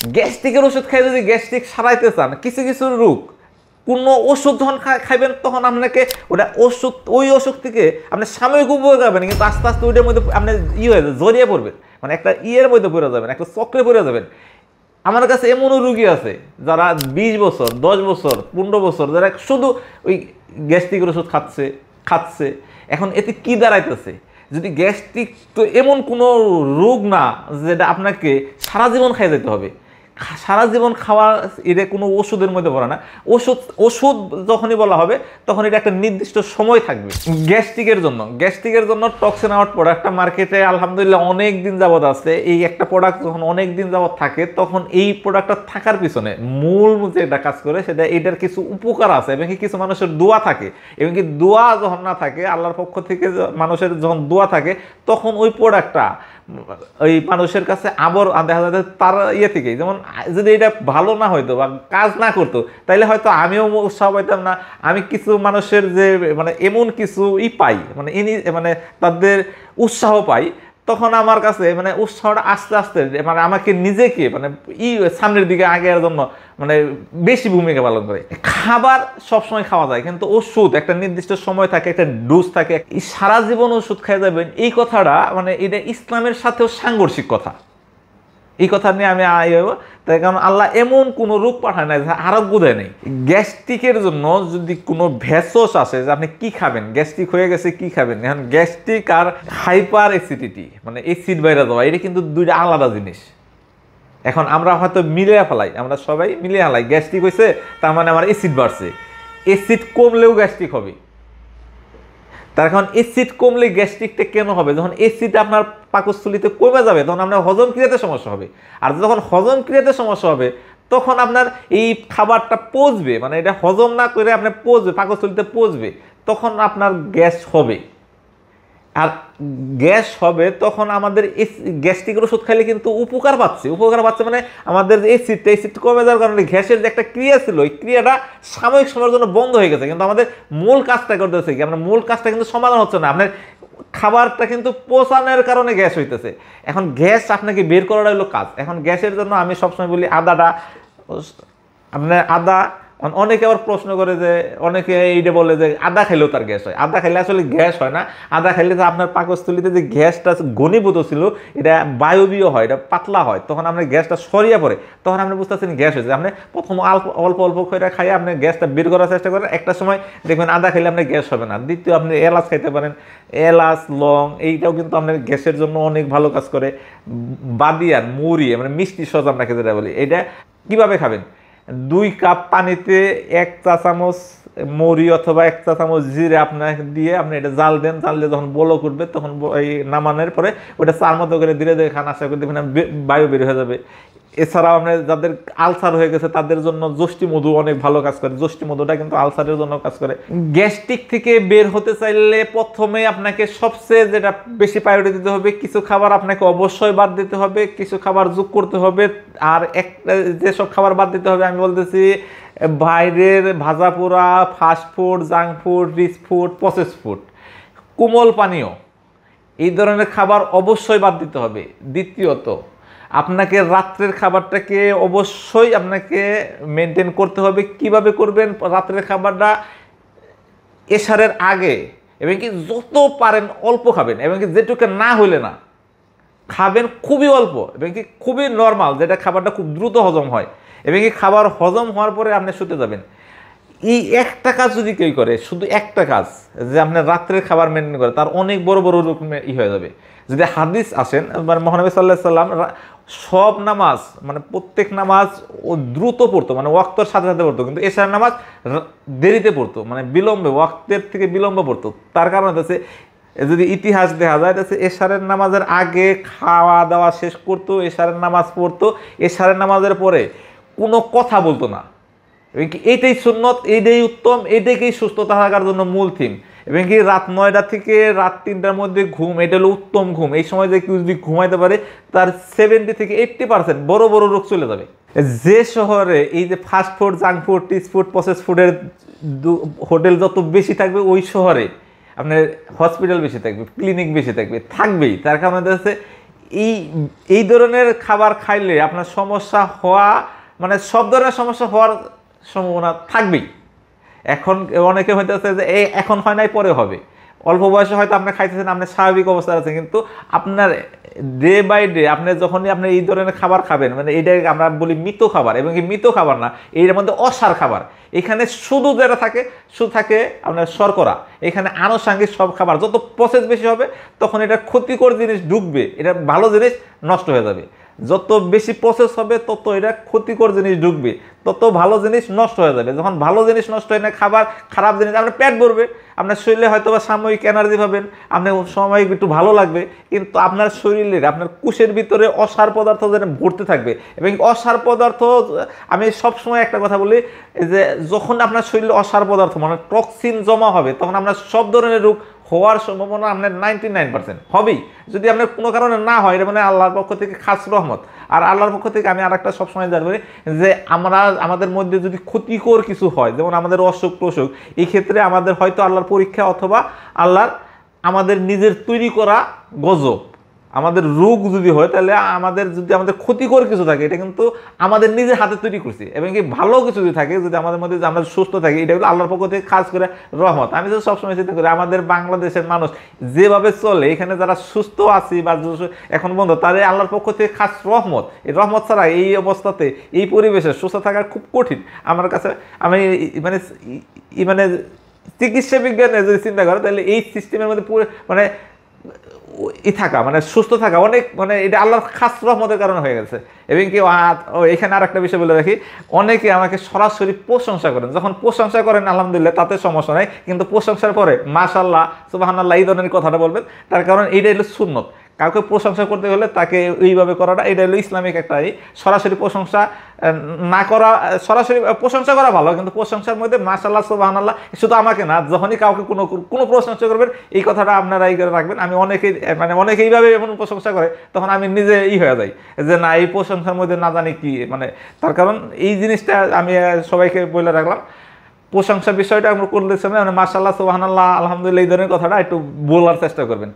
গ্যাস্ট্রিকের ওষুধ খাই যদি গ্যাস্ট্রিক সারাইতে চান, কিছু কিছু রোগ কোনো ওষুধ যখন খাইবেন তখন আপনাকে ওটা ওষুধ, ওই ওষুধ থেকে আপনি সাময়িক উপভোগ করবেন, কিন্তু আস্তে আস্তে ওইটার মধ্যে আপনি হয়ে যাবে, জড়িয়ে পড়বেন, মানে একটা ইয়ের মধ্যে পড়ে যাবেন, একটা চক্রে পড়ে যাবেন। আমার কাছে এমনও রুগী আছে যারা 20 বছর, 10 বছর, 15 বছর যারা শুধু ওই গ্যাস্ট্রিকের ওষুধ খাচ্ছে। এখন এতে কি দাঁড়াইতেছে? যদি গ্যাস্ট্রিক তো এমন কোনো রোগ না যেটা আপনাকে সারা জীবন খাই যেতে হবে, সারা জীবন খাওয়া এটা কোনো ওষুধের মধ্যে পড়ে না। ওষুধ যখনই বলা হবে তখন এটা একটা নির্দিষ্ট সময় থাকবে। গ্যাস্ট্রিকের জন্য টক্সিন আউট প্রোডাক্টটা মার্কেটে আলহামদুলিল্লাহ অনেক দিন যাবত আছে। এই একটা প্রোডাক্ট যখন অনেক দিন যাবত থাকে তখন এই প্রোডাক্টটা থাকার পিছনে মূল যেটা কাজ করে সেটা এটার কিছু উপকার আছে, এবং কিছু মানুষের দোয়া থাকে, এবং কি দোয়া যখন না থাকে, আল্লাহর পক্ষ থেকে মানুষের যখন দোয়া থাকে তখন ওই প্রোডাক্টটা ওই মানুষের কাছে আবার দেখা যায় তার ইয়ে থেকে, যেমন যদি এটা ভালো না হইতো বা কাজ না করতো তাইলে হয়তো আমিও উৎসাহ পাইতাম না। আমি কিছু মানুষের যে মানে এমন কিছু পাই, মানে মানে তাদের উৎসাহ পাই, তখন আমার কাছে মানে উৎসাহটা আস্তে আস্তে মানে আমাকে নিজেকে মানে সামনের দিকে আগের জন্য মানে বেশি ভূমিকা পালন করে। খাবার সবসময় খাওয়া যায়, কিন্তু ওষুধ একটা নির্দিষ্ট সময় থাকে, একটা ডোজ থাকে। সারা জীবন ওষুধ খাই যাবেন এই কথাটা মানে এটা ইসলামের সাথেও সাংঘর্ষিক কথা। এই কথা নিয়ে আমি তাই কারণ আল্লাহ এমন কোনো রোগ পাঠায় না, আরোগ্য দেয় নেই। গ্যাস্ট্রিকের জন্য যদি কোনো ভেষজ আসে যে আপনি কি খাবেন, গ্যাস্ট্রিক হয়ে গেছে কি খাবেন, এখন গ্যাস্ট্রিক আর হাইপার অ্যাসিডিটি মানে অ্যাসিড বাইরে যাওয়া, এটা কিন্তু দুইটা আলাদা জিনিস। এখন আমরা হয়তো মিলিয়ে ফেলাই, আমরা সবাই মিলিয়ে ফেলাই, গ্যাস্ট্রিক হয়েছে তার মানে আমার অ্যাসিড বাড়ছে। অ্যাসিড কমলেও গ্যাস্ট্রিক হবে। তার কারণ অ্যাসিড কমলে গ্যাস্ট্রিকটা কেন হবে? যখন অ্যাসিড আপনার পাকস্থলীতে কমে যাবে তখন আপনার হজম ক্রিয়াতে সমস্যা হবে, আর যখন হজম ক্রিয়াতে সমস্যা হবে তখন আপনার এই খাবারটা পচবে, মানে এটা হজম না করে আপনার পচবে, পাকস্থলীতে পচবে, তখন আপনার গ্যাস হবে। আর গ্যাস হবে তখন আমাদের গ্যাস্ট্রিকের ওষুধ খাইলে কিন্তু উপকার পাচ্ছে মানে আমাদের অ্যাসিড কমে যাওয়ার কারণে গ্যাসের যে একটা ক্রিয়া ছিল ওই ক্রিয়াটা সাময়িক সময়ের জন্য বন্ধ হয়ে গেছে, কিন্তু আমাদের মূল কাজটা করতেছে কি, আমরা মূল কাজটা কিন্তু সমাধান হচ্ছে না। আপনার খাবারটা কিন্তু পচানোর কারণে গ্যাস হইতেছে। এখন গ্যাস আপনাকে বের করাটা হলো কাজ। এখন গ্যাসের জন্য আমি সবসময় বলি আদাটা, আপনার আদা, অনেকে আবার প্রশ্ন করে যে অনেকে এইটা বলে যে আদা খাইলেও তার গ্যাস হয়। আদা খাইলে আসলে গ্যাস হয় না। আদা খাইলে যে আপনার পাকস্থলীতে যে গ্যাসটা ঘনীভূত ছিল এটা বায়বীয় হয়, এটা পাতলা হয়, তখন আপনার গ্যাসটা সরিয়ে পড়ে, তখন আপনি বুঝতেছেন গ্যাস হয়েছে। আপনি প্রথম অল্প অল্প করে খাই আপনি গ্যাসটা বের করার চেষ্টা করেন, একটা সময় দেখবেন আদা খাইলে আপনার গ্যাস হবে না। দ্বিতীয় আপনি এলাচ খাইতে পারেন, এলাচ, লং, এইটাও কিন্তু আপনার গ্যাসের জন্য অনেক ভালো কাজ করে। বাদিয়ান, মুড়ি মানে মিষ্টি সস আপনাকে যেটা বলি, এটা কিভাবে খাবেন? 2 কাপ পানিতে 1 চা চামচ মরি অথবা 1 চা চামচ জিরে আপনাকে দিয়ে আপনি এটা জাল দেন, জাল দিয়ে যখন বলক উঠবে তখন এই নামানোর পরে ওটা চার মতো করে ধীরে ধীরে খান, আশা করে দেখবেন বায়ু বের হয়ে যাবে। এছাড়াও আপনার যাদের আলসার হয়ে গেছে তাদের জন্য যষ্টি মধু অনেক ভালো কাজ করে। যষ্টি মধুটা কিন্তু আলসারের জন্য কাজ করে। গ্যাস্ট্রিক থেকে বের হতে চাইলে প্রথমে আপনাকে সবচেয়ে যেটা বেশি প্রায়োরিটি দিতে হবে, কিছু খাবার আপনাকে অবশ্যই বাদ দিতে হবে, কিছু খাবার যোগ করতে হবে। আর একটা যেসব খাবার বাদ দিতে হবে আমি বলতেছি বাইরের ভাজা পোড়া, fast food, junk food, rich food, process food, কোমল পানীয়, এই ধরনের খাবার অবশ্যই বাদ দিতে হবে। দ্বিতীয়ত আপনাকে রাত্রের খাবারটাকে অবশ্যই আপনাকে মেনটেন করতে হবে। কিভাবে করবেন? রাত্রের খাবারটা এশারের আগে এবং কি যত পারেন অল্প খাবেন, এবং কি যেটুকু না হইলে না খাবেন খুবই অল্প, এবং কি খুবই নর্মাল, যেটা খাবারটা খুব দ্রুত হজম হয়, এবং কি খাবার হজম হওয়ার পরে আপনি শুতে যাবেন। এই একটা কাজ যদি কেউ করে, শুধু একটা কাজ যে আপনার রাত্রের খাবার মেনটেন করে, তার অনেক বড় বড় রকমের হয়ে যাবে। যদি হাদিস আসেন মানে মহানবী সাল্লাল্লাহু আলাইহি সাল্লাম সব নামাজ মানে প্রত্যেক নামাজ ও দ্রুত পড়তো, মানে ওয়াক্তের সাথে সাথে পড়তো, কিন্তু এশার নামাজ দেরিতে পড়তো, মানে বিলম্বে, ওয়াক্তের থেকে বিলম্ব পড়তো। তার কারণ হচ্ছে যদি ইতিহাস দেখা যায় এশারের নামাজের আগে খাওয়া দাওয়া শেষ করতো, এশারের নামাজ পড়তো, এশারের নামাজের পরে কোনো কথা বলতো না, এবং কি এইটাই সুন্নত, এইটাই উত্তম, এইটাকেই সুস্থ থাকার জন্য মূল থিম। এবং কি রাত 9টা থেকে রাত 3টার মধ্যে ঘুম, এটা হলো উত্তম ঘুম। এই সময় যে কেউ যদি ঘুমাইতে পারে তার 70 থেকে 80% বড় বড় রোগ চলে যাবে। যে শহরে এই যে fast food, junk food, rich food, process ফুডের হোটেল যত বেশি থাকবে ওই শহরে আপনার হসপিটাল বেশি থাকবে, ক্লিনিক বেশি থাকবে, থাকবেই। তার কারণে হচ্ছে এই এই ধরনের খাবার খাইলে আপনার সমস্যা হওয়া মানে সব ধরনের সমস্যা হওয়ার সম্ভাবনা থাকবেই। এখন অনেকে হইতেছে যে এখন হয় নাই পরে হবে, অল্প বয়সে হয়তো আপনি খাইতেছেন, আপনি স্বাভাবিক অবস্থায় আছেন, কিন্তু আপনার ডে বাই ডে আপনি যখনই আপনি এই ধরনের খাবার খাবেন, মানে এইটা আমরা বলি মৃত খাবার, এবং এই মৃত খাবার না, এর মধ্যে অসার খাবার, এখানে শুধু যেটা থাকে শুধু থাকে আপনার শর্করা। এখানে আনুষঙ্গিক সব খাবার যত প্রসেস বেশি হবে তখন এটা ক্ষতিকর জিনিস ঢুকবে, এটা ভালো জিনিস নষ্ট হয়ে যাবে। যত বেশি প্রসেস হবে তত এটা ক্ষতিকর জিনিস ঢুকবে, তত ভালো জিনিস নষ্ট হয়ে যাবে। যখন ভালো জিনিস নষ্ট হয় না, খাবার খারাপ জিনিস, আপনার পেট ভরবে, আপনার শরীরে হয়তো বা সাময়িক এনার্জি পাবেন, আপনি সাময়িক একটু ভালো লাগবে, কিন্তু আপনার শরীরের আপনার কোষের ভিতরে অসার পদার্থ যেন ভর্তি থাকবে। এবং অসার পদার্থ, আমি সবসময় একটা কথা বলি যে যখন আপনার শরীরে অসার পদার্থ মানে টক্সিন জমা হবে, তখন আপনার সব ধরনের রোগ হওয়ার সম্ভাবনা আপনার 99% হবেই। যদি আপনার কোনো কারণে না হয়, এটা মানে আল্লাহর পক্ষ থেকে খাস রহমত। আর আল্লাহর পক্ষ থেকে আমি আর একটা সবসময় জানবো যে আমাদের মধ্যে যদি ক্ষতিকর কিছু হয়, যেমন আমাদের অসুখ টসুখ, এই ক্ষেত্রে আমাদের হয়তো আল্লাহর পরীক্ষা অথবা আল্লাহর আমাদের নিজের তৈরি করা গজব। আমাদের রোগ যদি হয় তাহলে আমাদের ক্ষতিকর কিছু থাকে, এটা কিন্তু আমাদের নিজের হাতে তৈরি করছি। এবং কি ভালো কিছু যদি থাকে, যদি আমাদের মধ্যে আমরা সুস্থ থাকি, এটা হলো আল্লাহর পক্ষ থেকে খাস করে রহমত। আমি তো সবসময় চিন্তা করি আমাদের বাংলাদেশের মানুষ যেভাবে চলে, এখানে যারা সুস্থ আছি বা এখন বন্ধ, তাদের আল্লাহর পক্ষ থেকে খাস রহমত। এই রহমত ছাড়া এই অবস্থাতে এই পরিবেশে সুস্থ থাকা খুব কঠিন আমার কাছে। আমি মানে চিকিৎসা বিজ্ঞানে যদি চিন্তা করে, তাহলে এই সিস্টেমের মধ্যে পুরো মানে থাকা মানে সুস্থ থাকা অনেক, মানে এটা আল্লাহর খাস রহমতের কারণে হয়ে গেছে। এবং কি এখানে আর একটা বিষয় বলে রাখি, অনেকে আমাকে সরাসরি প্রশংসা করেন, যখন প্রশংসা করেন আলহামদুলিল্লাহ তাতে সমস্যা নাই, কিন্তু প্রশংসার পরে মাশাআল্লাহ সুবহানাল্লাহ এই ধরনের কথাটা বলবেন, তার কারণ এইটাই হলো সুন্নত। কাউকে প্রশংসা করতে হলে তাকে এইভাবে করাটা, এটা হলো ইসলামিক একটা সরাসরি প্রশংসা না করা। সরাসরি প্রশংসা করা ভালো, কিন্তু প্রশংসার মধ্যে মাশাআল্লাহ সুবহানাল্লাহ, শুধু আমাকে না, যখনই কাউকে কোনো প্রশংসা করবেন এই কথাটা আপনারা করে রাখবেন। আমি অনেকে এইভাবে এমন প্রশংসা করে, তখন আমি নিজে হয়ে যাই যে না, এই প্রশংসার মধ্যে না জানি কি, মানে তার কারণ এই জিনিসটা আমি সবাইকে বলে রাখলাম। প্রশংসা বিষয়টা আমরা করলে সময় মানে মাশাআল্লাহ সুবহানাল্লাহ আলহামদুলিল্লাহ এই ধরনের কথাটা একটু বলার চেষ্টা করবেন।